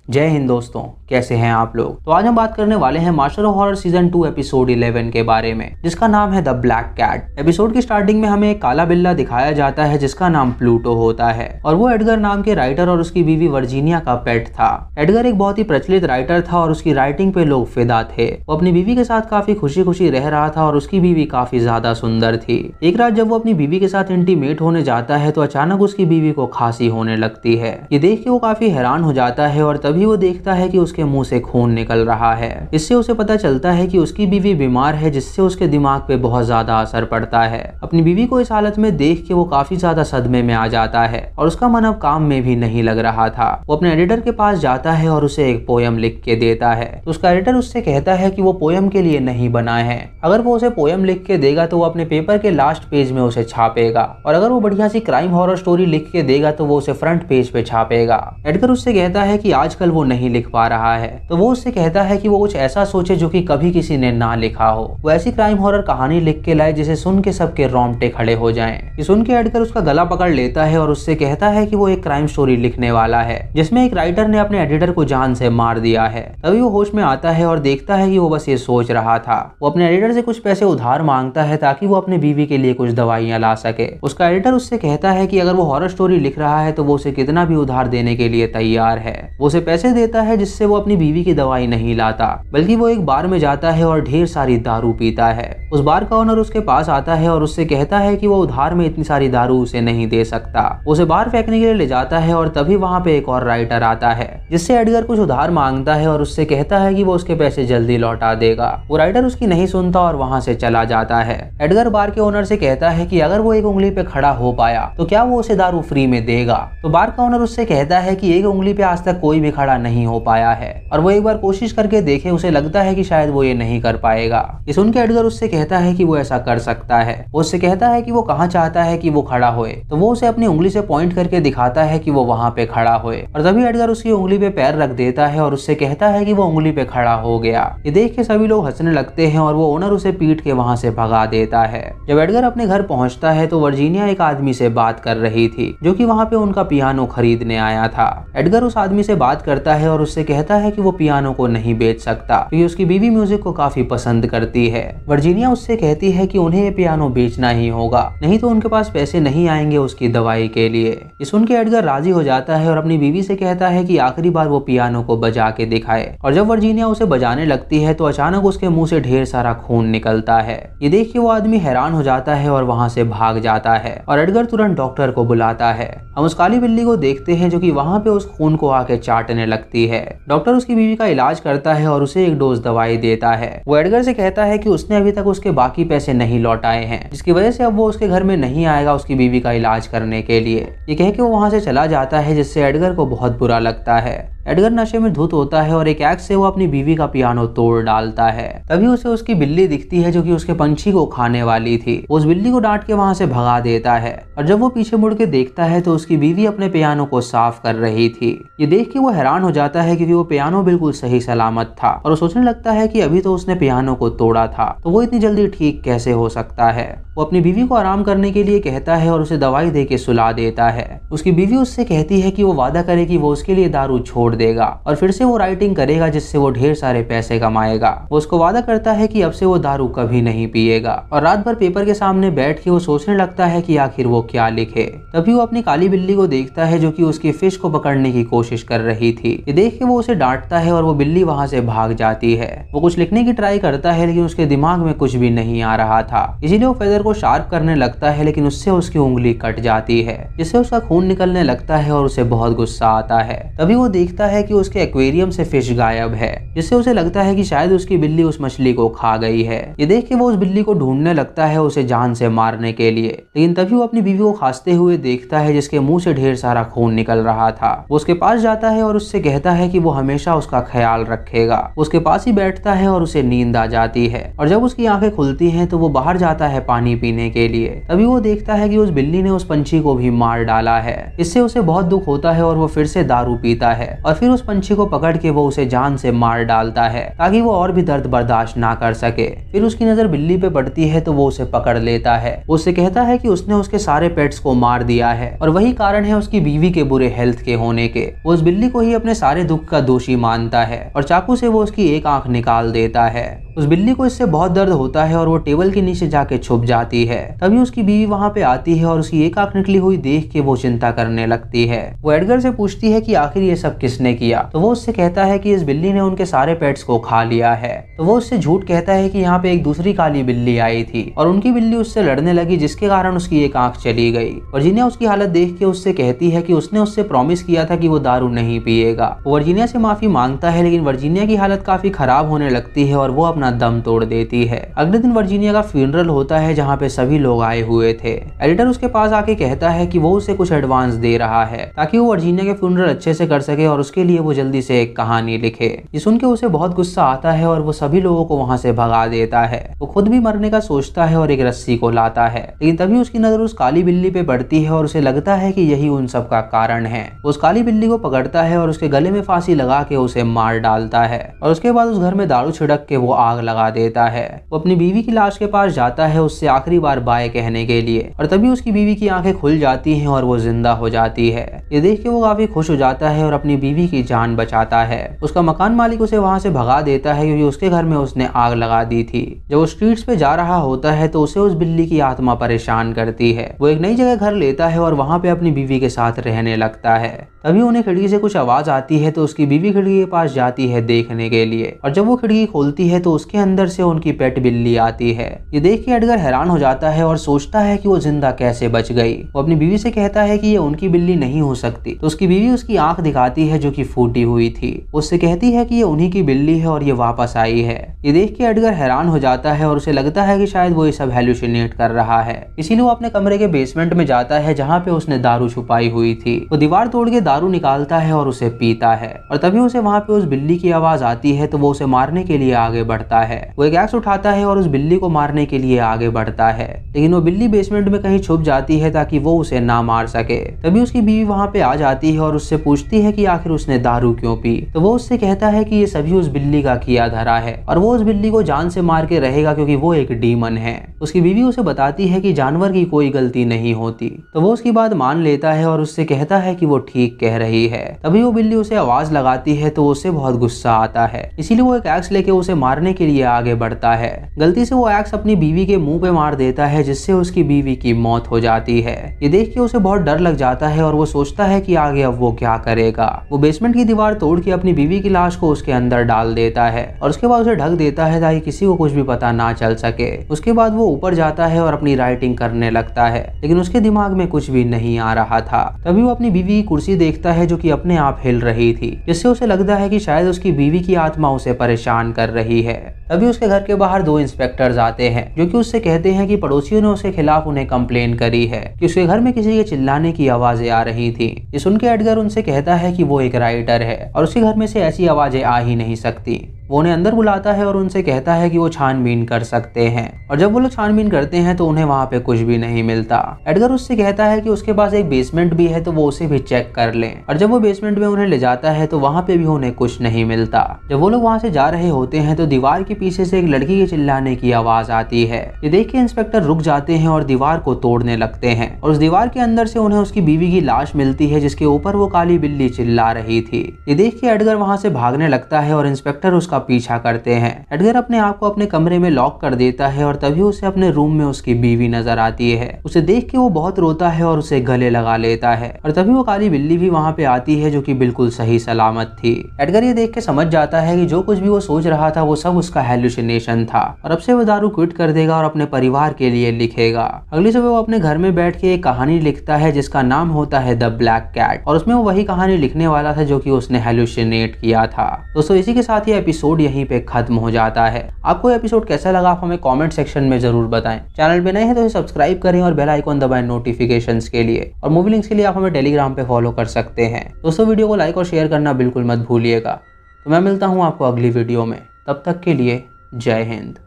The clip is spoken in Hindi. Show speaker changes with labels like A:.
A: जय हिंद दोस्तों, कैसे हैं आप लोग। तो आज हम बात करने वाले हैं master of horror season 2 episode 11 के बारे में, जिसका नाम है द ब्लैक कैट। एपिसोड की स्टार्टिंग में हमें एक काला बिल्ला दिखाया जाता है जिसका नाम प्लूटो होता है और वो एडगर नाम के राइटर और उसकी बीवी वर्जीनिया का पेट था। एडगर एक बहुत ही प्रचलित राइटर था और उसकी राइटिंग पे लोग फिदा थे। वो अपनी बीवी के साथ काफी खुशी खुशी रह रहा था और उसकी बीवी काफी ज्यादा सुंदर थी। एक रात जब वो अपनी बीवी के साथ इंटीमेट होने जाता है तो अचानक उसकी बीवी को खांसी होने लगती है। ये देख के वो काफी हैरान हो जाता है और तभी वो देखता है कि उसके मुंह से खून निकल रहा है। इससे उसे पता चलता है कि उसकी बीवी बीमार है, जिससे उसके दिमाग पे बहुत ज्यादा असर पड़ता है। अपनी बीवी को इस हालत में देख के वो काफी ज्यादा सदमे में आ जाता है और उसका मन अब काम में भी नहीं लग रहा था। वो अपने एडिटर के पास जाता है और उसे एक पोयम लिख के देता है। तो उसका एडिटर उससे कहता है कि वो पोयम के लिए नहीं बना है। अगर वो उसे पोयम लिख के देगा तो वो अपने पेपर के लास्ट पेज में उसे छापेगा, और अगर वो बढ़िया सी क्राइम हॉरर स्टोरी लिख के देगा तो वो उसे फ्रंट पेज पे छापेगा। एडगर उससे कहता है कि आजकल वो नहीं लिख पा रहा है, तो वो उससे कहता है कि वो कुछ ऐसा सोचे जो कि कभी किसी ने ना लिखा हो। वो ऐसी क्राइम हॉरर कहानी लिख के लाए जिसे सुन के सबके रोंगटे खड़े हो जाएं। ये सुन के एडगर उसका गला पकड़ लेता है और उससे कहता है कि वो एक क्राइम स्टोरी लिखने वाला है जिसमें एक राइटर ने अपने एडिटर को जान से मार दिया है। तभी वो होश में आता है और देखता है कि वो बस ये सोच रहा था। वो अपने एडिटर से कुछ पैसे उधार मांगता है ताकि वो अपनी बीवी के लिए कुछ दवाइयां ला सके। उसका एडिटर उससे कहता है कि अगर वो हॉरर स्टोरी लिख रहा है तो वो उसे कितना भी उधार देने के लिए तैयार है। वो उसे पैसे देता है जिससे वो अपनी बीवी की दवाई नहीं लाता, बल्कि वो एक बार में जाता है और ढेर सारी दारू पीता है। उस बार का ओनर उसके पास आता है और उससे कहता है कि वो उधार में इतनी सारी दारू उसे नहीं दे सकता। उसे बाहर फेंकने के लिए ले जाता है और तभी वहाँ पे एक और राइटर आता है जिससे एडगर कुछ उधार मांगता है और उससे कहता है कि वो उसके पैसे जल्दी लौटा देगा। वो राइटर उसकी नहीं सुनता और वहाँ से चला जाता है। एडगर बार के ओनर से कहता है कि अगर वो एक उंगली पे खड़ा हो पाया तो क्या वो उसे दारू फ्री में देगा। तो बार का ओनर उससे कहता है कि एक उंगली पे आज तक कोई भी खड़ा नहीं हो पाया है और वो एक बार कोशिश करके देखे। उसे लगता है कि शायद वो ये नहीं कर पाएगा। ये सुन के एडगर उससे कहता है कि वो ऐसा कर सकता है। वो उससे कहता है कि वो कहाँ चाहता है कि वो खड़ा होए, तो वो उसे अपनी उंगली से पॉइंट करके दिखाता है कि वो वहाँ पे खड़ा होए, और तभी एडगर उसकी उंगली पे पैर रख देता है और उससे कहता है कि वो उंगली पे खड़ा हो गया। ये देख के सभी लोग हंसने लगते हैं और वो ओनर उसे पीट के वहाँ से भगा देता है। जब एडगर अपने घर पहुँचता है तो वर्जीनिया एक आदमी से बात कर रही थी जो कि वहाँ पे उनका पियानो खरीदने आया था। एडगर उस आदमी से बात करता है और उससे कहता है कि वो पियानो को नहीं बेच सकता क्योंकि उसकी बीवी म्यूजिक को काफी पसंद करती है। वर्जीनिया उससे कहती है कि उन्हें ये पियानो बेचना ही होगा, नहीं तो उनके पास पैसे नहीं आएंगे उसकी दवाई के लिए। ये सुन के एडगर राजी हो जाता है और अपनी बीवी से कहता है कि आखिरी बार वो पियानो को बजा के दिखाए। और जब वर्जीनिया उसे बजाने लगती है तो अचानक उसके मुंह से ढेर सारा खून निकलता है। ये देख के वो आदमी हैरान हो जाता है और वहाँ से भाग जाता है और एडगर तुरंत डॉक्टर को बुलाता है। हम उस काली बिल्ली को देखते हैं जो कि वहाँ पे उस खून को आके चाटने लगती है। डॉक्टर उसकी बीवी का इलाज करता है और उसे एक डोज दवाई देता है। वो एडगर से कहता है कि उसने अभी तक उसके बाकी पैसे नहीं लौटाए हैं, जिसकी वजह से अब वो उसके घर में नहीं आएगा उसकी बीवी का इलाज करने के लिए। ये कह के वो वहाँ से चला जाता है, जिससे एडगर को बहुत बुरा लगता है। एडगर नशे में धुत होता है और एक एक्स से वो अपनी बीवी का पियानो तोड़ डालता है। तभी उसे उसकी बिल्ली दिखती है जो कि उसके पंछी को खाने वाली थी। वो उस बिल्ली को डांट के वहां से भगा देता है और जब वो पीछे मुड़ के देखता है तो उसकी बीवी अपने पियानो को साफ कर रही थी। ये देख के वो हैरान हो जाता है क्योंकि वो पियानो बिल्कुल सही सलामत था और वो सोचने लगता है कि अभी तो उसने पियानो को तोड़ा था, तो वो इतनी जल्दी ठीक कैसे हो सकता है। वो अपनी बीवी को आराम करने के लिए कहता है और उसे दवाई दे के सुला देता है। उसकी बीवी उससे कहती है कि वो वादा करे कि वो उसके लिए दारू छोड़ देगा और फिर से वो राइटिंग करेगा जिससे वो ढेर सारे पैसे कमाएगा। वो उसको वादा करता है कि अब से वो दारू कभी नहीं पिएगा और रात भर पेपर के सामने बैठ के वो सोचने लगता है कि आखिर वो क्या लिखे। तभी वो अपनी काली बिल्ली को देखता है जो कि उसकी फिश को पकड़ने की कोशिश कर रही थी। ये देख के वो उसे डांटता है और वो बिल्ली वहां से भाग जाती है। वो कुछ लिखने की ट्राई करता है लेकिन उसके दिमाग में कुछ भी नहीं आ रहा था, इसीलिए वो फेदर को शार्प करने लगता है, लेकिन उससे उसकी उंगली कट जाती है जिससे उसका खून निकलने लगता है और उसे बहुत गुस्सा आता है। तभी वो देखता है कि उसके एक्वेरियम से फिश गायब है, जिससे उसे लगता है कि शायद उसकी बिल्ली उस मछली को खा गई है। ये देख के वो उस बिल्ली को ढूंढने लगता है उसे जान से मारने के लिए, लेकिन तभी वो अपनी बीवी को खांसते हुए देखता है जिसके मुंह से ढेर सारा खून निकल रहा था। वो उसके पास जाता है और उससे कहता है कि वो हमेशा उसका ख्याल रखेगा। उसके पास ही बैठता है और उसे नींद आ जाती है और जब उसकी आंखें खुलती हैं तो वो बाहर जाता है पानी पीने के लिए। तभी वो देखता है कि उस बिल्ली ने उस पंछी को भी मार डाला है। इससे उसे बहुत दुख होता है और वो फिर से दारू पीता है और फिर उस पंछी को पकड़ के वो उसे जान से मार डालता है ताकि वो और भी दर्द बर्दाश्त ना कर सके। फिर उसकी नजर बिल्ली पे पड़ती है तो वो उसे पकड़ लेता है। उससे कहता है कि उसने उसके सारे पेट्स को मार दिया है और वही कारण है उसकी बीवी के बुरे हेल्थ के होने के। वो उस बिल्ली को ही अपने सारे दुख का दोषी मानता है और चाकू से वो उसकी एक आंख निकाल देता है। उस बिल्ली को इससे बहुत दर्द होता है और वो टेबल के नीचे जाके छुप जाती है। तभी उसकी बीवी वहां पे आती है और उसकी एक आंख निकली हुई देख के वो चिंता करने लगती है। वो एडगर से पूछती है कि आखिर ये सब किसने किया। तो वो उससे कहता है कि इस बिल्ली ने उनके सारे पेट्स को खा लिया है। तो वो उससे झूठ कहता है कि यहाँ पे एक दूसरी काली बिल्ली आई थी और उनकी बिल्ली उससे लड़ने लगी जिसके कारण उसकी एक आंख चली गई। वर्जीनिया उसकी हालत देख के उससे कहती है कि उसने उससे प्रॉमिस किया था कि वो दारू नहीं पिएगा। वो वर्जीनिया से माफी मांगता है लेकिन वर्जीनिया की हालत काफी खराब होने लगती है और वो अपना दम तोड़ देती है। अगले दिन वर्जीनिया का फ्यूनरल होता है जहाँ पे सभी लोग आए हुए थे। एडिटर उसके पास आके कहता है कि वो उसे कुछ एडवांस दे रहा है ताकि वो वर्जीनिया के फ्यूनरल अच्छे से कर सके और उसके लिए वो जल्दी से एक कहानी लिखे। ये सुन के उसे बहुत गुस्सा आता है और वो सभी लोगों को वहाँ से भगा देता है। वो खुद भी मरने का सोचता है और एक रस्सी को लाता है लेकिन तभी उसकी नजर उस काली बिल्ली पे पड़ती है और उसे लगता है कि यही उन सब का कारण है। वो उस काली बिल्ली को पकड़ता है और उसके गले में फांसी लगा के उसे मार डालता है और उसके बाद उस घर में दारू छिड़क के वो आग लगा देता है। वो अपनी बीवी की लाश के पास जाता है उससे आखिरी बार बाय कहने के लिए और तभी उसकी बीवी की आंखें खुल जाती हैं और वो जिंदा हो जाती है। ये देख के वो काफी खुश हो जाता है और अपनी बीवी की जान बचाता है। उसका मकान मालिक उसे वहां से भगा देता है क्योंकि उसके घर में उसने आग लगा दी थी। जब वो स्ट्रीट्स पे जा रहा होता है तो उसे उस बिल्ली की आत्मा परेशान करती है। वो एक नई जगह घर लेता है और वहां पे अपनी बीवी के साथ रहने लगता है। तभी उन्हें खिड़की से कुछ आवाज आती है तो उसकी बीवी खिड़की के पास जाती है देखने के लिए और जब वो खिड़की खोलती है तो उसके अंदर से उनकी पेट बिल्ली आती है। ये देख के एडगर हैरान हो जाता है और सोचता है कि वो जिंदा कैसे बच गई। वो अपनी बीवी से कहता है कि ये उनकी बिल्ली नहीं हो सकती तो उसकी बीवी उसकी आंख दिखाती है जो कि फूटी हुई थी। उससे कहती है कि ये उन्हीं की बिल्ली है और ये वापस आई है। ये देख के एडगर हैरान हो जाता है और उसे लगता है कि शायद वो ये सब हेलुसिनेट कर रहा है। इसीलिए वो अपने कमरे के बेसमेंट में जाता है जहाँ पे उसने दारू छुपाई हुई थी। वो दीवार तोड़ के दारू निकालता है और उसे पीता है और तभी उसे वहाँ पे उस बिल्ली की आवाज आती है तो वो उसे मारने के लिए आगे बढ़ता है। वो एक एक्स उठाता है और उस बिल्ली को मारने के लिए आगे बढ़ता है लेकिन वो बिल्ली बेसमेंट में कहीं छुप जाती है ताकि वो उसे ना मार सके। तभी उसकी बीवी वहाँ पे आ जाती है और उससे पूछती है कि आखिर उसने दारू क्यों पी। तो वो उससे कहता है कि ये सभी उस बिल्ली का किया धरा है और वो उस बिल्ली को जान से मार के रहेगा क्योंकि वो एक डीमन है। उसकी बीवी उसे बताती है कि जानवर की कोई गलती नहीं होती तो वो उसकी बात मान लेता है और उससे कहता है कि वो ठीक कह रही है। तभी वो बिल्ली उसे आवाज लगाती है तो उससे बहुत गुस्सा आता है इसीलिए वो एक एक्स लेके उसे मारने के लिए आगे बढ़ता है। गलती से वो एक्स अपनी बीवी के मुंह पे मार देता है जिससे उसकी बीवी की मौत हो जाती है। ये देख के उसे बहुत डर लग जाता है और वो सोचता है कि आगे अब वो क्या करेगा। वो बेसमेंट की दीवार तोड़ के अपनी बीवी की लाश को उसके अंदर डाल देता है और उसके बाद उसे ढक देता है ताकि किसी को कुछ भी पता ना चल सके। उसके बाद वो ऊपर जाता है और अपनी राइटिंग करने लगता है लेकिन उसके दिमाग में कुछ भी नहीं आ रहा था। तभी वो अपनी बीवी की कुर्सी देखता है जो कि अपने आप हिल रही थी जिससे उसे लगता है कि शायद उसकी बीवी की आत्मा उसे परेशान कर रही है। तभी उसके घर के बाहर दो इंस्पेक्टर्स आते हैं जो कि उससे कहते हैं कि पड़ोसियों ने उसके खिलाफ उन्हें कंप्लेन करी है कि उसके घर में किसी के चिल्लाने की आवाजें आ रही थी। ये सुन के एडगर उनसे कहता है कि वो एक राइटर है और उसके घर में से ऐसी आवाजें आ ही नहीं सकती। वो उन्हें अंदर बुलाता है और उनसे कहता है कि वो छानबीन कर सकते हैं और जब वो लोग छानबीन करते हैं तो उन्हें वहाँ पे कुछ भी नहीं मिलता। एडगर उससे कहता है कि उसके पास एक बेसमेंट भी है तो वो उसे भी चेक कर लें और जब वो बेसमेंट में उन्हें ले जाता है तो वहाँ पे भी उन्हें कुछ नहीं मिलता। जब वो लोग वहाँ से जा रहे होते हैं तो दीवार के पीछे से एक लड़की के चिल्लाने की आवाज आती है। ये देख के इंस्पेक्टर रुक जाते हैं और दीवार को तोड़ने लगते हैं और उस दीवार के अंदर से उन्हें उसकी बीवी की लाश मिलती है जिसके ऊपर वो काली बिल्ली चिल्ला रही थी। ये देख के एडगर वहाँ से भागने लगता है और इंस्पेक्टर उसका पीछा करते हैं। एडगर अपने आप को अपने कमरे में लॉक कर देता है और तभी उसे अपने रूम में उसकी बीवी नजर आती है। उसे देख के वो बहुत रोता है और उसे गले लगा लेता है और तभी वो काली बिल्ली भी वहाँ पे आती है जो कि बिल्कुल सही सलामत थी। एडगर ये देख के समझ जाता है कि जो कुछ भी वो सोच रहा था वो सब उसका हेलुसिनेशन था और अब से वो दारू क्विट कर देगा और अपने परिवार के लिए लिखेगा। अगली सुबह वो अपने घर में बैठ के एक कहानी लिखता है जिसका नाम होता है द ब्लैक कैट और उसमें वो वही कहानी लिखने वाला था जो कि उसने हेलुसिनेट किया था। दोस्तों इसी के साथ ये एपिसोड यहीं पे खत्म हो जाता है। आपको एपिसोड कैसा लगा आप हमें कमेंट सेक्शन में जरूर बताएं। चैनल पे नए हैं तो इसे सब्सक्राइब करें और बेल आइकन दबाएं नोटिफिकेशंस के लिए और मूवी लिंक्स के लिए आप हमें टेलीग्राम पे फॉलो कर सकते हैं। दोस्तों वीडियो को लाइक और शेयर करना बिल्कुल मत भूलिएगा। तो मैं मिलता हूँ आपको अगली वीडियो में, तब तक के लिए जय हिंद।